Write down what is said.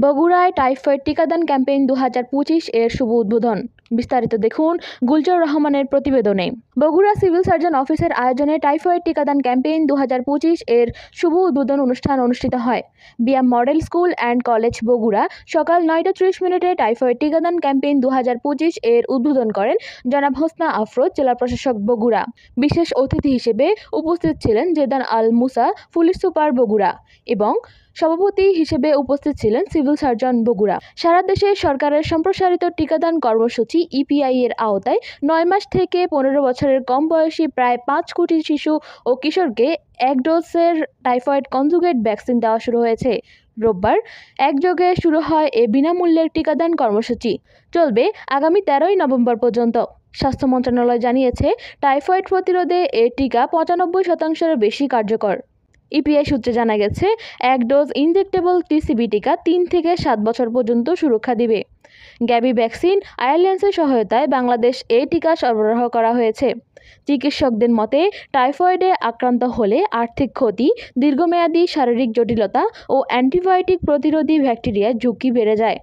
বগুড়ায় টাইফয়েড টিকাদান ক্যাম্পেইন 2025 এর শুভ উদ্বোধন। বিস্তারিত দেখুন গুলজার রহমানের প্রতিবেদনে। বগুড়া সিভিল সার্জন অফিসের আয়োজনে টাইফয়েড টিকাদান ক্যাম্পেইন 2025 এর শুভ উদ্বোধন অনুষ্ঠান অনুষ্ঠিত হয়। BM model school and college Bogura সকাল 9:30 টাইফয়েড টিকাদান ক্যাম্পেইন 2025 এর উদ্বোধন করেন জনাব হোসনা আফরোজ, জেলা প্রশাসক বগুড়া। বিশেষ অতিথি হিসেবে উপস্থিত ছিলেন জেদান আল মুসা, পুলিশ সুপার বগুড়া, এবং সভাপতি হিসেবে উপস্থিত ছিলেন সিভিল সার্জন বগুড়া। সারা দেশে সরকারের সম্প্রসারিত টিকাদান কর্মসূচি ইপিআই এর আওতায় 9 মাস থেকে 15 বছরের কম বয়সী প্রায় 5 কোটি শিশু ও কিশোরকে 1 ডোজের টাইফয়েড কনজুগেট ভ্যাকসিন দেওয়া শুরু হয়েছে। রোববার একযোগে শুরু হয় এ বিনামূল্যের টিকাদান কর্মসূচি। চলবে আগামী 13 নভেম্বর পর্যন্ত। স্বাস্থ্য মন্ত্রণালয় জানিয়েছে, টাইফয়েড প্রতিরোধে এ টিকা 95% বেশি কার্যকর। ইপিআই সূত্রে জানা গেছে, 1 ডোজ ইনজেক্টেবল টিসিবি টিকা 3 থেকে 7 বছর পর্যন্ত সুরক্ষা দিবে। গ্যাবি ভ্যাকসিন আয়ারল্যান্ডসের সহায়তায় বাংলাদেশ এই টিকা সরবরাহ করা হয়েছে। চিকিৎসকদের মতে, টাইফয়েডে আক্রান্ত হলে আর্থিক ক্ষতি, দীর্ঘমেয়াদী শারীরিক জটিলতা ও অ্যান্টিবায়োটিক প্রতিরোধী ব্যাকটেরিয়ার ঝুঁকি বেড়ে যায়।